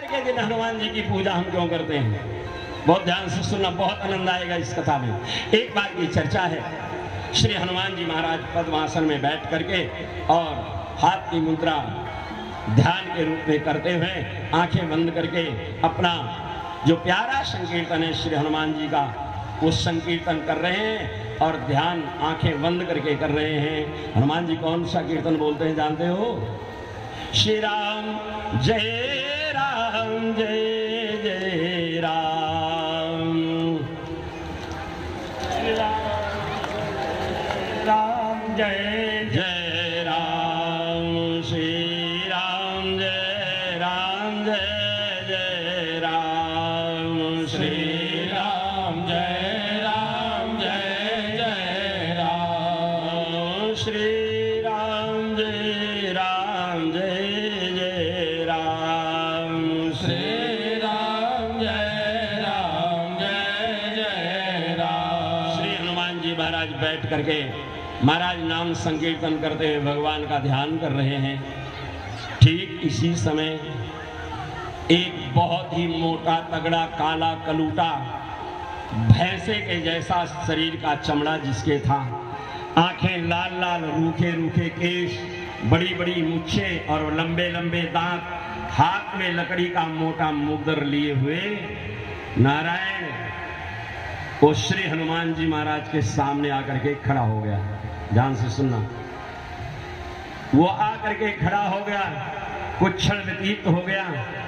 के दिन हनुमान जी की पूजा हम क्यों करते हैं? बहुत ध्यान से सुनना, बहुत आनंद आएगा इस कथा में। एक बार की चर्चा है, श्री हनुमान जी महाराज पद्मासन में बैठ करके और हाथ की मुद्रा ध्यान के रूप में करते हुए आंखें बंद करके अपना जो प्यारा संकीर्तन है श्री हनुमान जी का, वो संकीर्तन कर रहे हैं और ध्यान आंखें बंद करके कर रहे हैं। हनुमान जी कौन सा कीर्तन बोलते हैं जानते हो? श्री राम जय राम जय जय राम, श्री राम जय जय राम, श्री राम जय राम जय जय राम, श्री राम जय राम जय जय राम, श्री राम जय राम जय जय राम, श्री राम जय राम जय जय राम। श्री हनुमान जी महाराज बैठ करके महाराज नाम संकीर्तन करते हुए भगवान का ध्यान कर रहे हैं। ठीक इसी समय एक बहुत ही मोटा तगड़ा काला कलूटा भैंसे के जैसा शरीर का चमड़ा जिसके था, आंखें लाल लाल, रूखे रूखे केश, बड़ी बड़ी मूछें और लंबे लंबे दांत, हाथ में लकड़ी का मोटा मुद्र लिए हुए नारायण वो श्री हनुमान जी महाराज के सामने आकर के खड़ा हो गया। ध्यान से सुनना, वो आकर के खड़ा हो गया, कुछ क्षण व्यतीत हो गया।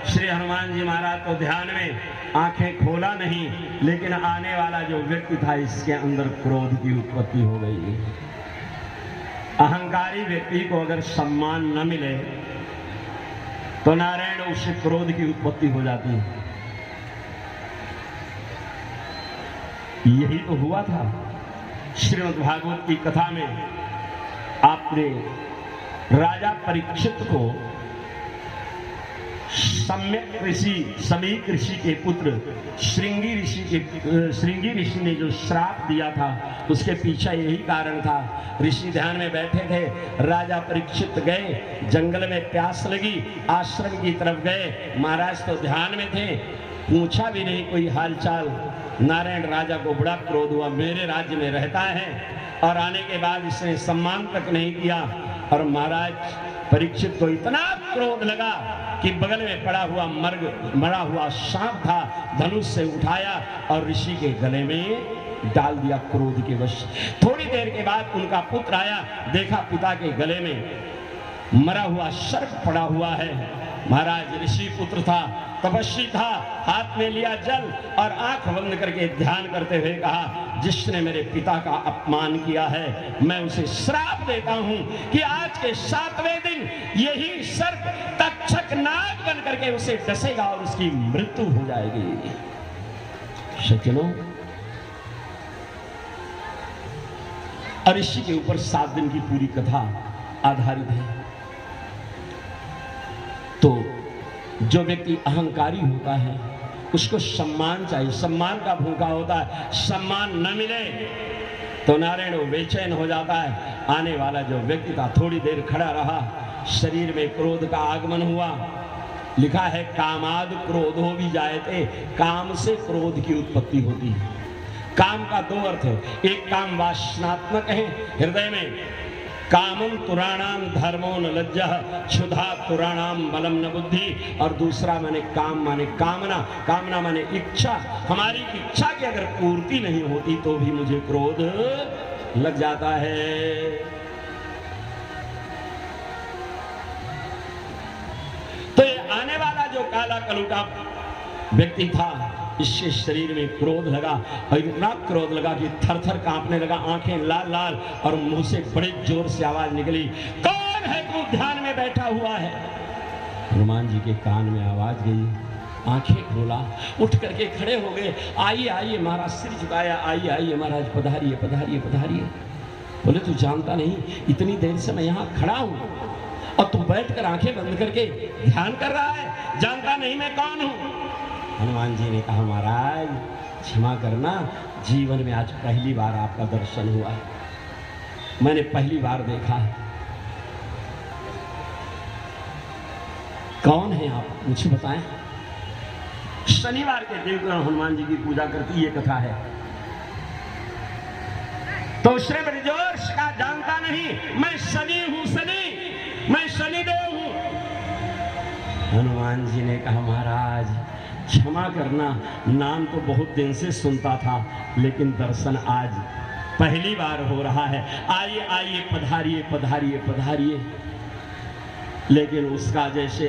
श्री हनुमान जी महाराज तो ध्यान में आंखें खोला नहीं, लेकिन आने वाला जो व्यक्ति था इसके अंदर क्रोध की उत्पत्ति हो गई। अहंकारी व्यक्ति को अगर सम्मान न मिले तो नारायण उससे क्रोध की उत्पत्ति हो जाती है। यही तो हुआ था श्रीमद् भागवत की कथा में। आपने राजा परीक्षित को सम्यक ऋषि, समीक ऋषि के पुत्र श्रृंगी ऋषि ने जो श्राप दिया था, उसके पीछे यही कारण था। ऋषि ध्यान में बैठे थे, राजा परीक्षित गए, जंगल में प्यास लगी, आश्रम की तरफ गए, महाराज तो ध्यान में थे, पूछा भी नहीं कोई हालचाल। नारायण राजा को बड़ा क्रोध हुआ, मेरे राज्य में रहता है और आने के बाद इसने सम्मान तक नहीं किया। और महाराज परीक्षित को इतना क्रोध लगा कि बगल में पड़ा हुआ मरा हुआ सांप था, धनुष से उठाया और ऋषि के गले में डाल दिया क्रोध के वश। थोड़ी देर के बाद उनका पुत्र आया, देखा पिता के गले में मरा हुआ सर्प पड़ा हुआ है। महाराज ऋषि पुत्र था, तपस्वी था, हाथ में लिया जल और आंख बंद करके ध्यान करते हुए कहा, जिसने मेरे पिता का अपमान किया है मैं उसे श्राप देता हूं कि आज के 7वें दिन यही सर्प तक्षक नाग बन करके उसे डसेगा और उसकी मृत्यु हो जाएगी। सज्जनों, और ऋषि के ऊपर 7 दिन की पूरी कथा आधारित है। तो जो व्यक्ति अहंकारी होता है उसको सम्मान चाहिए, सम्मान का भूखा होता है। सम्मान न मिले तो नारायण वो बेचैन हो जाता है। आने वाला जो व्यक्ति था थोड़ी देर खड़ा रहा, शरीर में क्रोध का आगमन हुआ। लिखा है कामाद क्रोधो भी जायते, काम से क्रोध की उत्पत्ति होती है। काम का 2 अर्थ है, एक काम वासनात्मक है हृदय में, कामम तुराणाम धर्मो न लज्जा क्षुधा तुराणाम बलम न बुद्धि, और दूसरा माने काम माने कामना, कामना माने इच्छा। हमारी इच्छा की अगर पूर्ति नहीं होती तो भी मुझे क्रोध लग जाता है। तो ये आने वाला जो काला कलूटा व्यक्ति था, इसके शरीर में क्रोध लगा और इतना क्रोध लगा कि थर थर कांपने लगा, आंखें लाल लाल और मुंह से बड़े जोर से आवाज निकली, कौन है तू ध्यान में बैठा हुआ है? हनुमान जी के कान में आवाज गई, आंखें खोला, उठ करके खड़े हो गए। आइए आइए महाराज, सिर झुकाया, आइए आइए महाराज, पधारिए पधारिए पधारिए। बोले तू जानता नहीं इतनी देर से मैं यहाँ खड़ा हूँ और तू बैठकर आंखें बंद करके ध्यान कर रहा है, जानता नहीं मैं कौन हूँ? हनुमान जी ने कहा, महाराज क्षमा करना, जीवन में आज पहली बार आपका दर्शन हुआ है, मैंने पहली बार देखा है। कौन है आप, मुझे बताएं। शनिवार के दिन को हनुमान जी की पूजा करती, ये कथा है। तो उसने ब्रजोर्ष का जानता नहीं, मैं शनि हूं, शनि, मैं शनिदेव हूं। हनुमान जी ने कहा महाराज क्षमा करना, नाम तो बहुत दिन से सुनता था लेकिन दर्शन आज पहली बार हो रहा है। आइए आइए, पधारिए पधारिए पधारिए। लेकिन उसका जैसे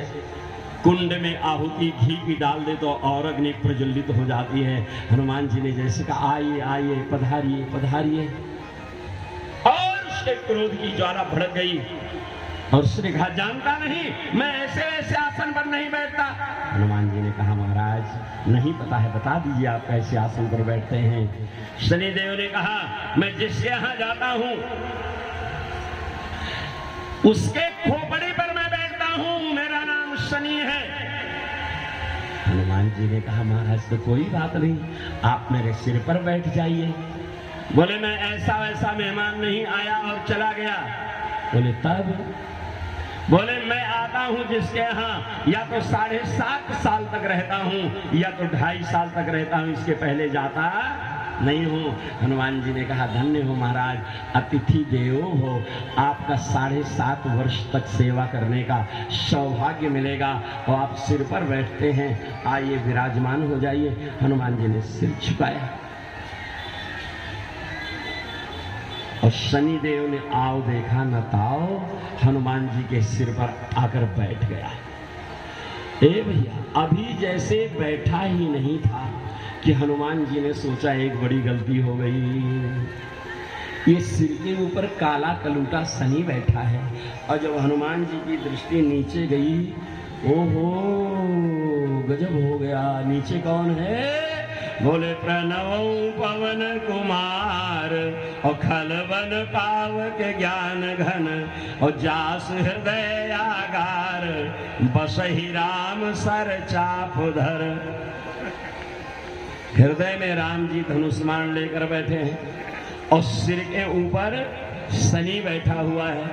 कुंड में आहुति घी की डाल दे तो और अग्नि प्रज्वलित हो जाती है। हनुमान जी ने जैसे कहा आइए आइए, पधारिए पधारिए, और उसके क्रोध की ज्वाला भड़क गई और उसने कहा जानता नहीं, मैं ऐसे ऐसे आसन पर नहीं बैठता। हनुमान जी ने कहा महाराज नहीं पता है, बता दीजिए आप कैसे आसन पर बैठते हैं। शनिदेव ने कहा मैं जिसके यहां जाता हूं उसके खोपड़ी पर मैं बैठता हूं, मेरा नाम शनि है। हनुमान जी ने कहा महाराज तो कोई बात नहीं, आप मेरे सिर पर बैठ जाइए। बोले मैं ऐसा वैसा मेहमान नहीं आया और चला गया। बोले तब? बोले मैं आता हूं जिसके यहाँ या तो 7.5 साल तक रहता हूं या तो 2.5 साल तक रहता हूं, इसके पहले जाता नहीं हूं। हनुमान जी ने कहा धन्य हो महाराज, अतिथि देवो हो, आपका 7.5 वर्ष तक सेवा करने का सौभाग्य मिलेगा और आप सिर पर बैठते हैं, आइए विराजमान हो जाइए। हनुमान जी ने सिर झुकाया और शनिदेव ने आओ देखा न ताओ, हनुमान जी के सिर पर आकर बैठ गया। ए भैया, अभी जैसे बैठा ही नहीं था कि हनुमान जी ने सोचा एक बड़ी गलती हो गई, ये सिर के ऊपर काला कलूटा शनि बैठा है। और जब हनुमान जी की दृष्टि नीचे गई, ओहो गजब हो गया। नीचे कौन है? बोले प्रणव पवन कुमार और खलवन पावक ज्ञान घन और जास हृदय आगार बसहि राम सर चाप धर। हृदय में राम जी धनुष्मान लेकर बैठे हैं और सिर के ऊपर शनि बैठा हुआ है।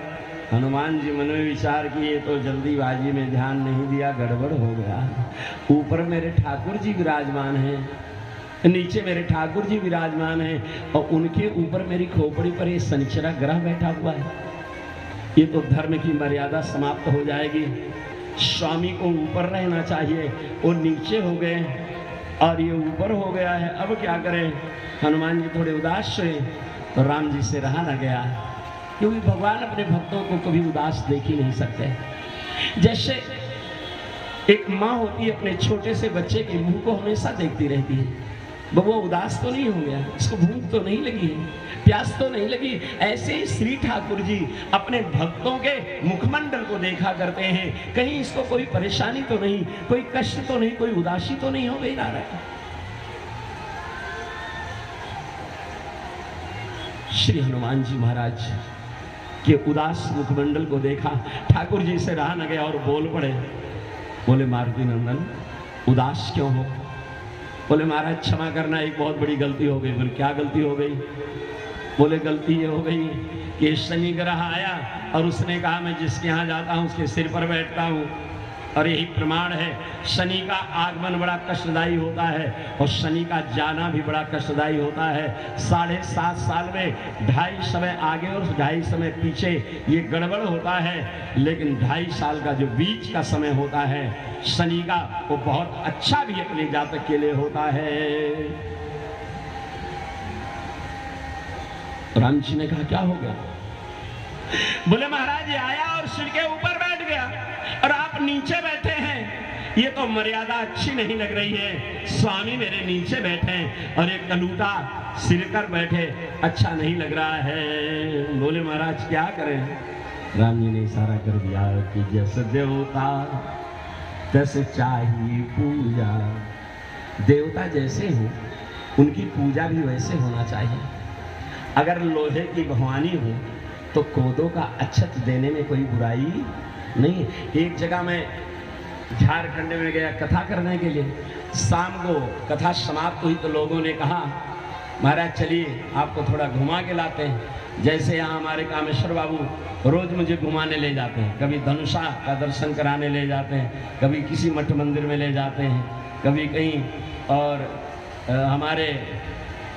हनुमान जी मन में विचार किए तो जल्दीबाजी में ध्यान नहीं दिया, गड़बड़ हो गया। ऊपर मेरे ठाकुर जी विराजमान हैं, नीचे मेरे ठाकुर जी विराजमान हैं और उनके ऊपर मेरी खोपड़ी पर ये शनिचरा ग्रह बैठा हुआ है। ये तो धर्म की मर्यादा समाप्त हो जाएगी। स्वामी को ऊपर रहना चाहिए, वो नीचे हो गए और ये ऊपर हो गया है, अब क्या करें। हनुमान जी थोड़े उदास हुए तो राम जी से रहा न गया, क्योंकि भगवान अपने भक्तों को कभी उदास देख ही नहीं सकते। जैसे एक माँ होती है अपने छोटे से बच्चे के मुंह को हमेशा देखती रहती है, वो उदास तो नहीं हो गया, इसको भूख तो नहीं लगी है, प्यास तो नहीं लगी। ऐसे ही श्री ठाकुर जी अपने भक्तों के मुखमंडल को देखा करते हैं, कहीं इसको कोई परेशानी तो नहीं, कोई कष्ट तो नहीं, कोई उदासी तो नहीं हो गई नारायण। श्री हनुमान जी महाराज के उदास मुखमंडल को देखा, ठाकुर जी से रहा न गया और बोल पड़े। बोले मारुति नंदन उदास क्यों हो? बोले महाराज क्षमा करना, एक बहुत बड़ी गलती हो गई। बोले क्या गलती हो गई? बोले गलती ये हो गई कि शनि ग्रह आया और उसने कहा मैं जिसके यहाँ जाता हूँ उसके सिर पर बैठता हूँ, और यही प्रमाण है। शनि का आगमन बड़ा कष्टदायी होता है और शनि का जाना भी बड़ा कष्टदायी होता है। 7.5 साल में 2.5 समय आगे और 2.5 समय पीछे ये गड़बड़ होता है, लेकिन 2.5 साल का जो बीच का समय होता है शनि का, वो बहुत अच्छा भी अपने जातक के लिए होता है। राम जी ने कहा क्या हो गया? बोले महाराज ये आया और सिर के ऊपर बैठ गया और आप नीचे बैठे हैं, ये तो मर्यादा अच्छी नहीं लग रही है। स्वामी मेरे नीचे बैठे हैं और एक कलूटा सिर कर बैठे, अच्छा नहीं लग रहा है। बोले महाराज क्या करें? राम जी ने इशारा कर दिया कि जैसे देवता तैसे चाहिए पूजा। देवता जैसे हो उनकी पूजा भी वैसे होना चाहिए। अगर लोहे की भवानी हो तो कोदो का अक्षत देने में कोई बुराई नहीं। एक जगह मैं झारखंड में गया कथा करने के लिए, शाम को कथा समाप्त हुई तो लोगों ने कहा महाराज चलिए आपको थोड़ा घुमा के लाते हैं। जैसे यहाँ हमारे कामेश्वर बाबू रोज मुझे घुमाने ले जाते हैं, कभी धनुषा का दर्शन कराने ले जाते हैं, कभी किसी मठ मंदिर में ले जाते हैं। कभी कहीं। और हमारे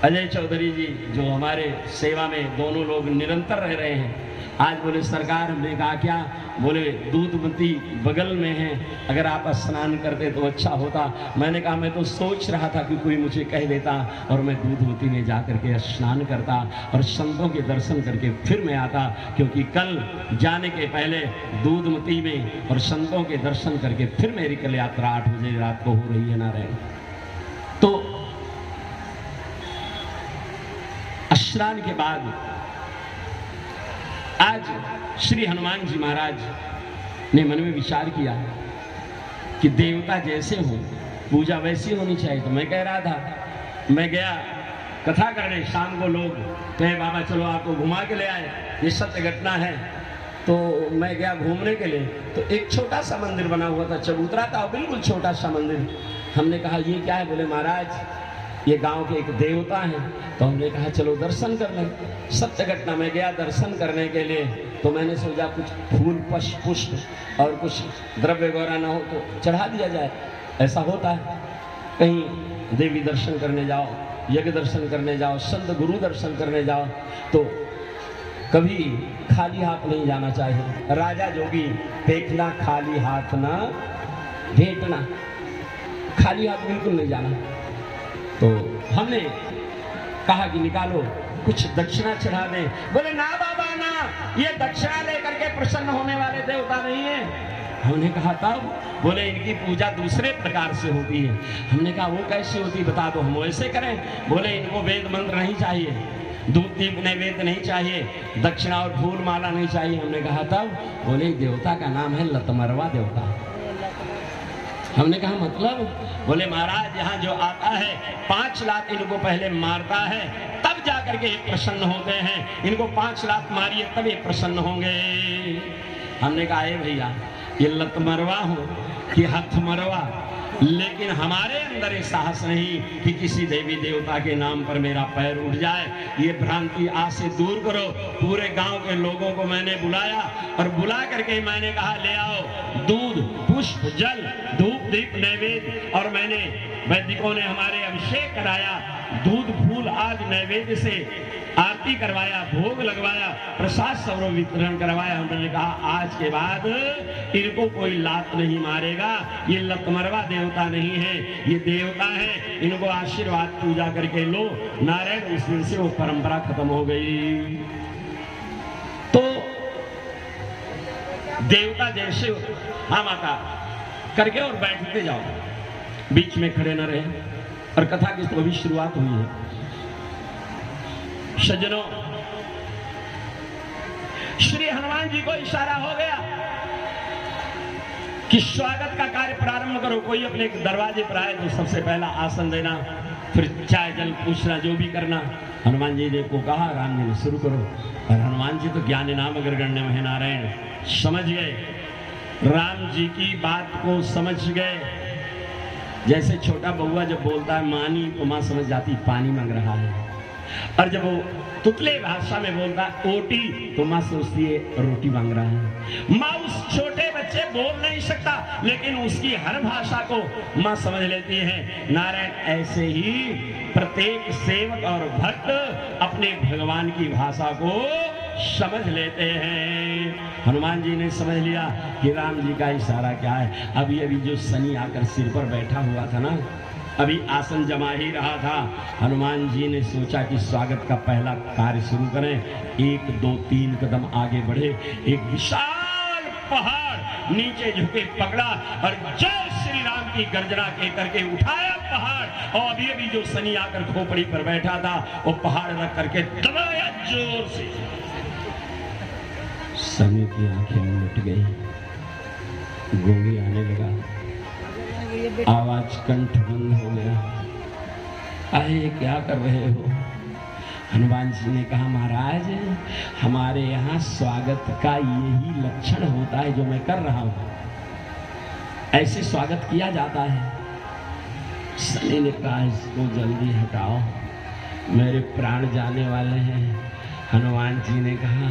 अजय चौधरी जी जो हमारे सेवा में दोनों लोग निरंतर रह रहे हैं, आज बोले सरकार, हमने कहा क्या? बोले दूधमती बगल में है, अगर आप स्नान करते तो अच्छा होता। मैंने कहा मैं तो सोच रहा था कि कोई मुझे कह देता और मैं दूधमती में जा करके स्नान करता और संतों के दर्शन करके फिर मैं आता, क्योंकि कल जाने के पहले दूधमती में और संतों के दर्शन करके फिर मेरी कल यात्रा 8 बजे रात को हो रही है नारायण। तो स्नान के बाद आज श्री हनुमान जी महाराज ने मन में विचार किया कि देवता जैसे हो पूजा वैसी होनी चाहिए। तो मैं कह रहा था, मैं गया कथा करने, शाम को लोग कहे बाबा चलो आपको घुमा के ले आए, ये सत्य घटना है। तो मैं गया घूमने के लिए, तो एक छोटा सा मंदिर बना हुआ था, चबूतरा था, बिल्कुल छोटा सा मंदिर। हमने कहा ये क्या है? बोले महाराज ये गांव के एक देवता हैं। तो हमने कहा चलो दर्शन कर लें। सत्य घटना में गया दर्शन करने के लिए, तो मैंने सोचा कुछ फूल पुष्प और कुछ द्रव्य वगैरह ना हो तो चढ़ा दिया जाए। ऐसा होता है, कहीं देवी दर्शन करने जाओ, यज्ञ दर्शन करने जाओ, संत गुरु दर्शन करने जाओ, तो कभी खाली हाथ नहीं जाना चाहिए। राजा जोगी देखना खाली हाथ ना भेंटना, खाली हाथ बिल्कुल नहीं जाना। तो हमने कहा कि निकालो कुछ दक्षिणा चढ़ा दें। बोले ना बाबा ना, ये दक्षिणा लेकर के प्रसन्न होने वाले देवता नहीं है। हमने कहा तब? बोले इनकी पूजा दूसरे प्रकार से होती है। हमने कहा वो कैसे होती बता दो, हम वैसे करें। बोले इनको वेद मंत्र नहीं चाहिए, दूध दीप नैवेद्य नहीं चाहिए, दक्षिणा और फूल माला नहीं चाहिए। हमने कहा तब? बोले देवता का नाम है लतमरवा देवता। हमने कहा मतलब? बोले महाराज यहाँ जो आता है 5 लाख इनको पहले मारता है, तब जाकर के प्रसन्न होते हैं। इनको 5 लाख मारिए तब ये प्रसन्न होंगे। हमने कहा ए भैया ये लतमरवा हो कि हथमरवा, लेकिन हमारे अंदर ये साहस नहीं कि किसी देवी देवता के नाम पर मेरा पैर उठ जाए। ये भ्रांति आज से दूर करो। पूरे गांव के लोगों को मैंने बुलाया और बुला करके मैंने कहा ले आओ दूध पुष्प जल धूप दीप नैवेद्य, और मैंने वैदिकों ने हमारे अभिषेक कराया, दूध फूल आदि नैवेद्य से आरती करवाया, भोग लगवाया, प्रसाद सर्व वितरण करवाया। उन्होंने कहा आज के बाद इनको कोई लात नहीं मारेगा, ये लतमरवा देवता नहीं है, ये देवता है, इनको आशीर्वाद पूजा करके लो। नारायण उस दिन से वो परंपरा खत्म हो गई। तो देवता जैसे हाँ माता करके और बैठते जाओ, बीच में खड़े न रहे। और कथा की तो अभी शुरुआत हुई है। सज्जनों, श्री हनुमान जी को इशारा हो गया कि स्वागत का कार्य प्रारंभ करो। कोई अपने दरवाजे पर आए तो सबसे पहला आसन देना, फिर चाय जल पूछना, जो भी करना। हनुमान जी ने को कहा, राम जी ने शुरू करो। और हनुमान जी तो ज्ञान नाम अग्रगण्य महे नारायण समझ गए, राम जी की बात को समझ गए। जैसे छोटा बउआ जब बोलता है मानी तो माँ समझ जाती पानी मांग रहा है, और जब वो तुतले भाषा में बोलता है ओटी तो माँ सोचती है रोटी मांग रहा है। माँ उस छोटे बच्चे बोल नहीं सकता, लेकिन उसकी हर भाषा को माँ समझ लेती है। नारायण ऐसे ही प्रत्येक सेवक और भक्त अपने भगवान की भाषा को समझ लेते हैं। हनुमान जी ने समझ लिया कि राम जी का इशारा क्या है। अभी जो शनि आकर सिर पर बैठा हुआ था ना, अभी आसन जमा ही रहा था। हनुमान जी ने सोचा कि स्वागत का पहला कार्य शुरू करें। 1 2 3 कदम आगे बढ़े, एक विशाल पहाड़ नीचे झुके पकड़ा और जय श्री राम की गर्जना के करके उठाया पहाड़। और अभी जो शनि आकर खोपड़ी पर बैठा था वो पहाड़ रख करके दबाया जोर से। शनि की आंखें मिट गई, गोली आने लगा, आवाज कंठ बंद हो गया। आए क्या कर रहे हो? हनुमान जी ने कहा महाराज हमारे यहाँ स्वागत का यही लक्षण होता है जो मैं कर रहा हूँ, ऐसे स्वागत किया जाता है। शनि ने कहा इसको जल्दी हटाओ, मेरे प्राण जाने वाले हैं। हनुमान जी ने कहा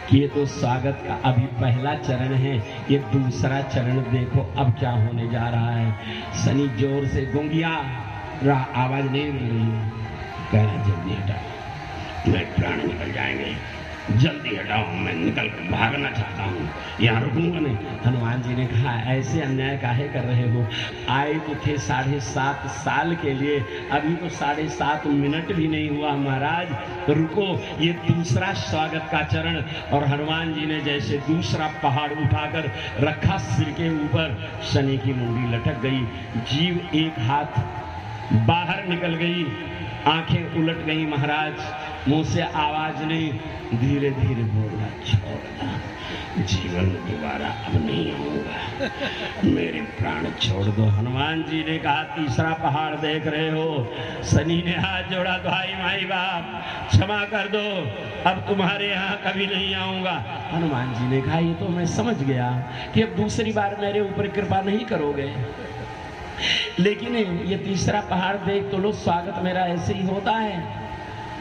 कि ये तो स्वागत का अभी पहला चरण है, ये दूसरा चरण देखो अब क्या होने जा रहा है। शनि जोर से गुंगिया आवाज नहीं मिल रही है, कह रहा जल्दी हटाओ, मेरे प्राण निकल जाएंगे, जल्दी हटाओ, मैं निकल कर भागना चाहता हूँ, यहाँ रुकूंगा नहीं। हनुमान जी ने कहा ऐसे अन्याय काहे कर रहे हो, आए तो थे 7.5 साल के लिए, अभी तो 7.5 मिनट भी नहीं हुआ महाराज, रुको, ये दूसरा स्वागत का चरण। और हनुमान जी ने जैसे दूसरा पहाड़ उठाकर रखा सिर के ऊपर, शनि की मुंडी लटक गई, जीव एक हाथ बाहर निकल गई, आंखें उलट गई महाराज, मुंह से आवाज नहीं, धीरे धीरे बोला छोड़ना, जीवन में दोबारा अब नहीं आऊंगा, मेरे प्राण छोड़ दो। हनुमान जी ने कहा तीसरा पहाड़ देख रहे हो, शनि ने हाथ जोड़ा, भाई माई बाप क्षमा कर दो, अब तुम्हारे यहाँ कभी नहीं आऊंगा। हनुमान जी ने कहा ये तो मैं समझ गया कि अब दूसरी बार मेरे ऊपर कृपा नहीं करोगे, लेकिन ये तीसरा पहाड़ देख तो लो, स्वागत मेरा ऐसे ही होता है।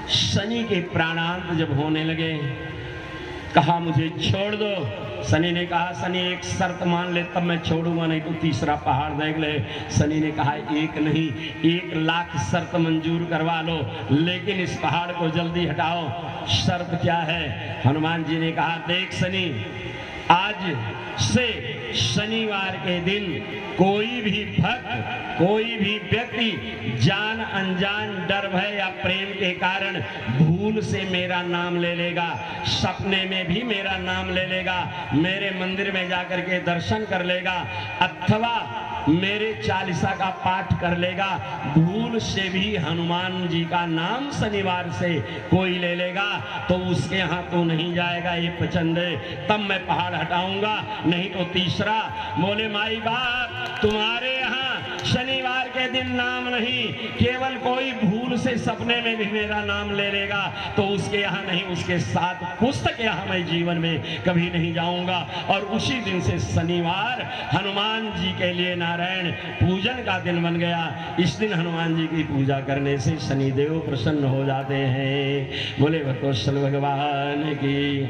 शनि के प्राणांत जब होने लगे, कहा मुझे छोड़ दो। शनि ने कहा शनि एक शर्त मान ले तब मैं छोड़ूंगा, नहीं तो तीसरा पहाड़ देख ले। शनि ने कहा एक नहीं 1,00,000 शर्त मंजूर करवा लो, लेकिन इस पहाड़ को जल्दी हटाओ। शर्त क्या है? हनुमान जी ने कहा देख शनि, आज से शनिवार के दिन कोई भी भक्त, कोई भी व्यक्ति जान अनजान डर भय या प्रेम के कारण भूल से मेरा नाम ले लेगा, सपने में भी मेरा नाम ले लेगा, मेरे मंदिर में जाकर के दर्शन कर लेगा, अथवा मेरे चालीसा का पाठ कर लेगा, भूल से भी हनुमान जी का नाम शनिवार से कोई ले लेगा तो उसके यहाँ तो नहीं जाएगा ये पचंदे, तब मैं पहाड़ हटाऊंगा, नहीं तो तीसरा। बोले माई बाप तुम्हारे यहाँ शनिवार के दिन नाम नहीं, केवल कोई भूल से सपने में भी मेरा नाम ले लेगा तो उसके यहाँ नहीं, उसके साथ पुस्तक यहाँ मैं जीवन में कभी नहीं जाऊंगा। और उसी दिन से शनिवार हनुमान जी के लिए नारायण पूजन का दिन बन गया। इस दिन हनुमान जी की पूजा करने से शनिदेव प्रसन्न हो जाते हैं। बोले भगवान की